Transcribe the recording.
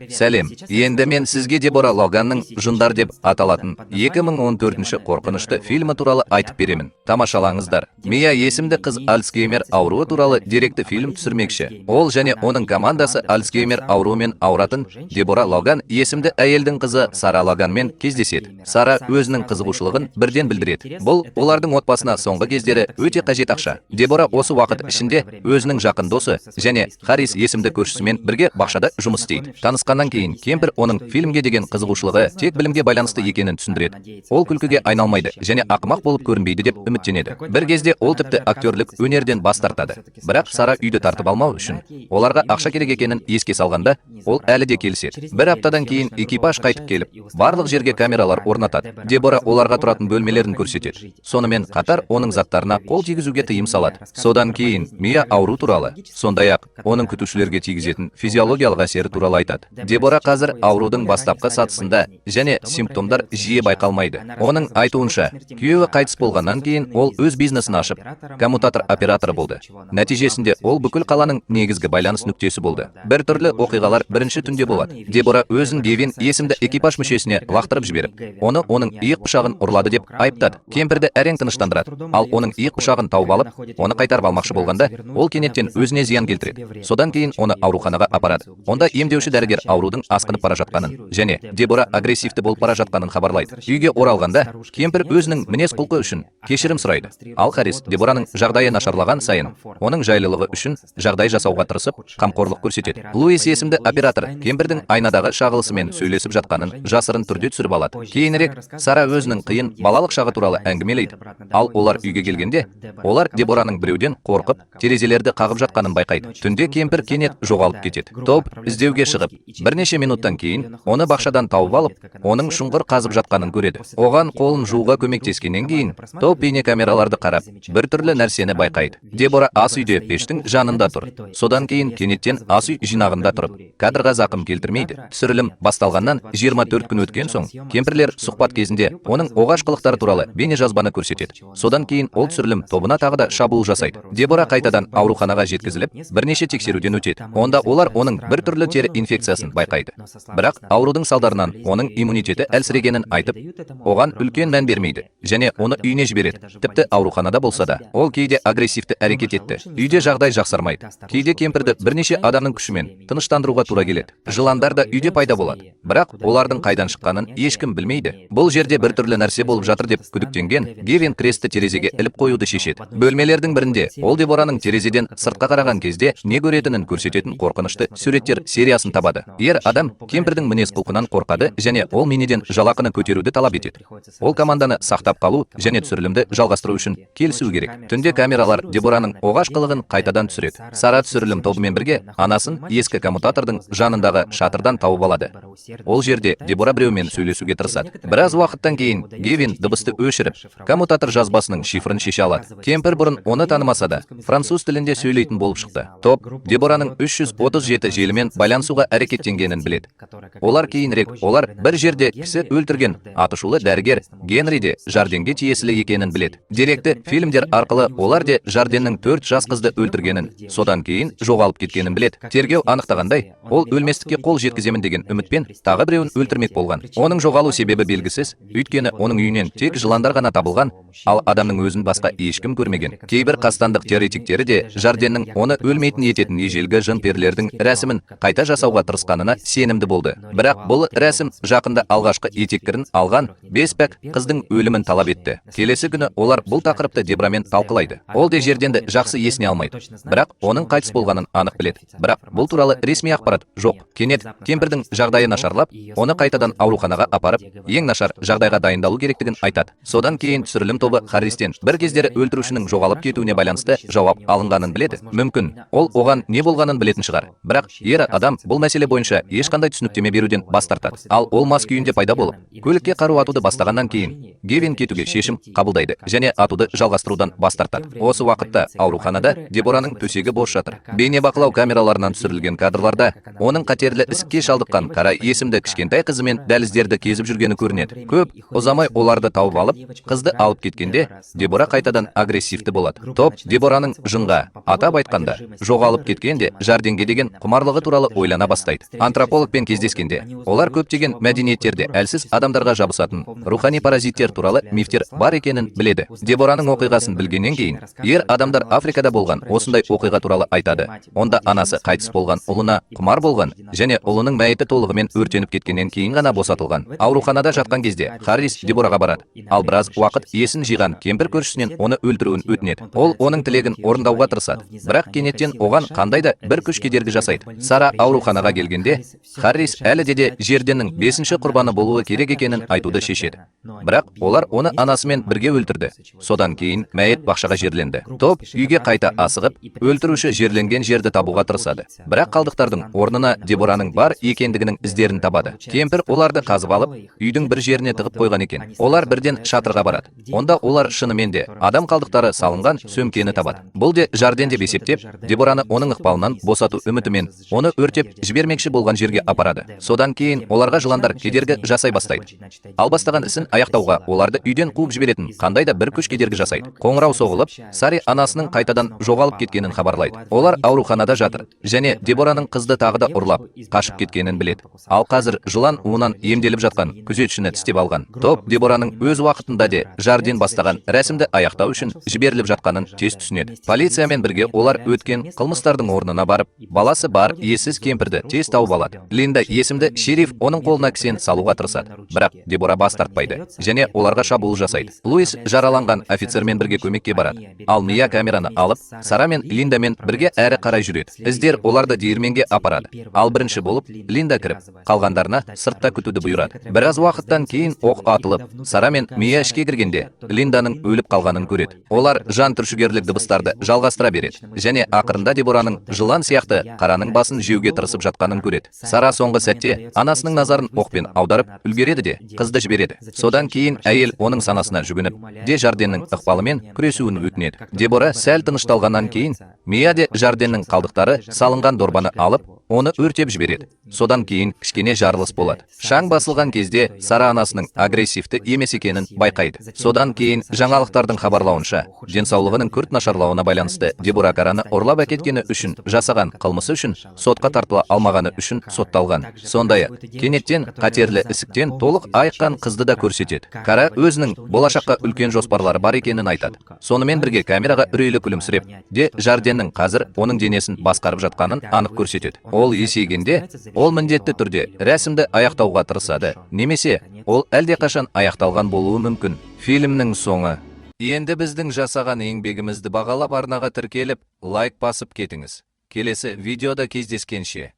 Сәлем, енді мен сізге Дебора Логанның «Жындар» деп аталатын 2014 қорқынышты фильмі туралы айтып беремін. Тамашалаңыздар. Мия есімді қыз Альцгеймер ауруы туралы деректі фильм түсірмекші. Ол және оның командасы Альцгеймер ауруымен ауыратын Дебора Логан есімді әйелдің қызы Сара Логанмен кездеседі. Сара өзінің қызығушылығын бірден білдіреді. Бұл олардың отбасына соңғы кездері өте қажет ақша. Дебора осы уақыт ішінде өзінің жақын досы және Харрис есімді көршісімен бірге бақшада жұмыс істейді. Танысқаннан кейін кемпір оның фильмге деген қызығушылығы тек білімге байланысты екенін түсіндіреді. Ол күлкіге айналмайды және ақымақ болып көрінбейді деп үміттенеді. Бір кезде ол тіпті актерлік өнерден бас тартады. Бірақ Сара үйді тартып алмау үшін оларға ақша керек екенін еске салғанда, ол әлі де келіседі. Бір аптадан кейін экипаж қайтып келіп, барлық жерге камералар орнатады. Дебора оларға тұратын бөлмелерін көрсетеді. Сонымен қатар оның заттарына қол тигізуге тыйым салады. Содан кейін Мия ауру туралы, сондай-ақ оның күтушілерге тигізетін физиологиялық әсері туралы айтады. Дебора қазір аурудың бастапқы сатысында және симптомдар жиі байқалмайды. Оның айтуынша, күйеуі қайтыс болғаннан кейін ол өз бизнесін ашып, коммутатор операторы болды. Нәтижесінде ол бүкіл қаланың негізгі байланыс нүктесі болды. Бір түрлі оқиғалар бірінші түнде болады. Дебора өзін Гевин есімді экипаж мүшесіне лақтырып жіберіп, оның иық пышағын ұрлады деп айыптады. Кемпірді әрең тыныштандырады. Ал оның иық пышағын тауып алып, оны қайтарып алмақшы болғанда, ол кенеттен өзіне зиян келтіреді. Содан кейін оны ауруханаға апарады. Онда емдеуші дәрігер аурудың асқынып бара жатқанын және Дебора агрессивті болып бара жатқанын хабарлайды. Үйге оралғанда, кемпір өзінің мінез-құлқы үшін кешірім сұрайды. Ал Харрис Дебораның жағдайы нашарлаған сайын, оның жайлылығы үшін жағдай жасауға тырысып, қамқорлық көрсетеді. Луис есімді оператор кемпірдің айнадағы шағылысымен сөйлесіп жатқанын жасырын түрде түсіріп алады. Кейінірек Сара өзінің қиын балалық шағы туралы әңгімелейді. Ал олар үйге келгенде, олар Дебораның біреуден қорқып, терезелерді қағып жатқанын байқайды. Түнде кемпір кенет жоғалып кетеді. Топ іздеуге шығып, бірнеше минуттан кейін оны бақшадан тауып алып, оның шұңғыр қазып жатқанын көреді. Оған қолын жууға көмектескеннен кейін, топ бейнекамераларды қарап, бір түрлі нәрсені байқайды. Дебора ас үйде пештің жанында тұр. Содан кейін кенеттен ас үй жинағында тұрып, кадрға зақым келтірмейді. Түсірілім басталғаннан 24 күн өткен соң, кемпірлер сұхбат кезінде оның оғаш қылықтары туралы бейнежазбаны көрсетеді. Содан кейін ол түсірілім тобына тағы да шабуыл жасайды. Дебора қайтадан ауруханаға жеткізіліп, бірнеше тексеруден өтеді. Онда олар оның бір түрлі тері инфекциясын байқайды. Бірақ аурудың салдарынан оның иммунитеті әлсірегенін айтып, оған үлкен мән бермейді және оны үйіне жібереді. Тіпті ауруханада болса да, ол кейде агрессивті әрекет етті. Үйде жағдай жақсармайды. Кейде кемпірді бірнеше адамның күшімен тыныштандыруға тура келеді. Жыландар да үйде пайда болады. Бірақ олардың қайдан шыққанын ешкім білмейді. Бұл жерде бір түрлі нәрсе болып жатыр деп күдіктенген Гевин крестті терезеге іліп қоюды шешеді. Бөлмелердің бірінде ол Дебораның терезеден сыртқа қараған кезде не көретінін көрсететін қорқынышты суреттер сериясын табады. Ер адам кемпірдің мінез-құлқынан қорқады және ол менеден жалақыны көтеруді талап етеді. Ол команданы сақтап қалу және түсірілімді жалғастыру үшін келісу керек. Түнде камералар Дебораның оғаш қылығын қайтадан түсіреді. Сара түсірілім тобымен бірге анасын ескі коммутатордың жанындағы шатырдан тауып алады. Ол жерде Дебора біреумен сөйлесуге тырысады. Біраз уақыттан кейін Гевин дыбысты өшіріп, коммутатор жазбасының шифрын шеше алады. Кемпір бұрын оны танымаса да, француз тілінде сөйлейтін болып шықты. Топ Дебораның 337 желімен байланысуға әрекеттенгенін біледі. Олар кейінірек бір жерде кісі өлтірген атышулы дәрігер Генри де Жарденге тиесілі екенін біледі. Деректі фильмдер арқылы олар де Жарденнің 4 жас қызды өлтіргенін, содан кейін жоғалып кеткенін біледі. Тергеу анықтағандай, ол өлместікке қол жеткіземін деген үмітпен тағы біреуін өлтірмек болған. Оның жоғалу себебі белгісіз, өйткені оның үйінен тек жыландар ғана табылған, ал адамның өзін басқа ешкім көрмеген. Кейбір қастандық теоретиктері де Жарденнің оны өлмейтін ететін ежелгі жын-перілердің рәсімін қайта жасауға тырысқанына сенімді болды. Бірақ бұл рәсім жақында алғашқы етеккірін алған 5 пәк қыздың өлімін талап етті. Келесі күні олар бұл тақырыпты Деборамен талқылайды. Ол де Жарденді жақсы есіне алмайды. Бірақ оның қайтыс болғанын анық біледі. Бірақ бұл туралы ресми ақпарат жоқ. Кенет кемпірдің жағдайы нашарлап, оны қайтадан ауруханаға апарып, ең нашар жағдайға дайындалу керектігін айтады. Содан кейін түсірілім тобы Харристен бір кездері өлтірушінің жоғалып кетуіне байланысты жауап алынғанын біледі. Мүмкін, ол оған не болғанын білетін шығар. Бірақ ер адам бұл мәселе бойынша ешқандай түсініктеме беруден бас тартады. Ал ол мас күйінде пайда болып, көлікке қару атуды бастағаннан кейін Гевин кетуге шешім қабылдайды. қабылдайды және атуды жалғастырудан бас тартады. Осы уақытта ауруханада Дебораның төсегі бос жатыр. Бейнебақылау камераларынан түсірілген кадрларда оның қатерлі ісікке шалдыққан Кара есімді кішкентай қызымен дәліздерді кезіп жүргені көрінеді. Көп ұзамай оларды тауып алып, қызды алып кеткенде Дебора қайтадан агрессивті болады. Топ Дебораның жынға, атап айтқанда, жоғалып кеткенде жарденге деген құмарлығы туралы ойлана бастайды. Антропологпен кездескенде, олар көптеген мәдениеттерде әлсіз адамдарға жабысатын рухани паразиттер туралы мифтер бар екенін біледі. Дебораның оқиғасын білгеннен кейін, ер адамдар Африкада болған осындай оқиға туралы айтады. Онда анасы қайтыс болған ұлына құмар болған және ұлының мәйіті толығымен өртеніп кеткеннен кейін ғана босатылған. Ауруханада жатқан кезде Харрис Дебораға барады. Ал біраз уақыт есін жиған кемпір көршісінен оны өлтіруін өтінеді. Ол оның тілегін орындауға тырысады. Бірақ кенеттен оған қандай да бір күш кедергі жасайды. Сара ауруханаға келгенде, Харрис әлі де жерденнің 5-ші құрбаны болуы керек екенін айтуды шешеді. Бірақ олар оны анасымен бірге өлтірді. Содан кейін мәйіт бақшаға жерленді. Топ үйге қайта асығып, өлтіруші жерленген жерді табуға тырысады. Бірақ қалдықтардың орнына Дебораның бар екендігінің іздерін табады. Кемпір оларды қазып алып, үйдің бір жеріне тығып қойған екен. Олар бірден шатырға барады. Онда олар шынымен де адам қалдықтары салынған сөмкені табады. Бұл де жарден деп есептеп, Дебораны оның ықпалынан босату үмітімен оны өртеп жібермекші болған жерге апарады. Содан кейін оларға жыландар кедергі жасай бастайды. Ал бастаған ісін аяқтауға оларды үйден қуып жіберетін қандай да бір күш кедергі жасайды. Қоңырау соғылып, Сари анасының қайтадан жоғалып кеткенін хабарлайды. Олар ауруханада жатыр және Дебораның қызды тағы да ұрлап, қашып кеткенін біледі. Ал қазір жылан уынан емделіп жатқан күзетшіні тістеп алған. Топ Дебораның өз уақытында де жарден бастаған рәсімді аяқтау үшін жіберіліп жатқанын тез түсінеді. Полициямен бірге олар өткен қылмыстардың орнына барып, баласы бар ессіз кемпірді тез тауып алады. Линда есімді шериф оның қолына кісен салуға тырысады. Бірақ Дебора бас тартпайды және оларға шабуыл жасайды. Луис жараланған офицермен бірге көмекке барады. Ал Мия камераны алып, Сара мен Линдамен бірге әрі қарай жүреді. Іздер оларды диірменге апарады. Ал бірінші болып Линда кіріп, қалғандарына сыртта күтуді бұйырады. Біраз уақыттан кейін оқ атылып, Сара мен Мия ішке кіргенде Линданың өліп қалғанын көреді. Олар жан түршігерлік дыбыстарды жалғастыра береді және ақырында Дебораның жылан сияқты қараның басын жеуге тырысып жатқанын көреді. Сара соңғы сәтте анасының назарын оқпен аударып үлгереді де қызды жібереді. Содан кейін әйел оның санасына жүгініп, де жарденнің ықпалымен күресуін өтінеді. Дебора сәл тынышталғаннан кейін, Мия де жарденнің қалдықтары салынған дорбаны алып, оны өртеп жібереді. Содан кейін кішкене жарылыс болады. Шаң басылған кезде Сара анасының агрессивті емес екенін байқайды. Содан кейін жаңалықтардың хабарлауынша, денсаулығының күрт нашарлауына байланысты Дебора Караны ұрлап әкеткені үшін жасаған қылмысы үшін сотқа тартыла алмағаны үшін сотталған. Сондай-ақ кенеттен қатерлі ісіктен толық айыққан қызды да көрсетеді. Кара өзінің болашаққа үлкен жоспарлары бар екенін айтады. Сонымен бірге камераға үрейлі күлімсіреп, де жарденнің қазір оның денесін басқарып жатқанын анық көрсетеді. Ол есейгенде, ол міндетті түрде рәсімді аяқтауға тырысады, немесе ол әлдеқашан аяқталған болуы мүмкін. Фильмнің соңы. Енді біздің жасаған еңбегімізді бағалап арнаға тіркеліп, лайк басып кетіңіз. Келесі видеода кездескенше.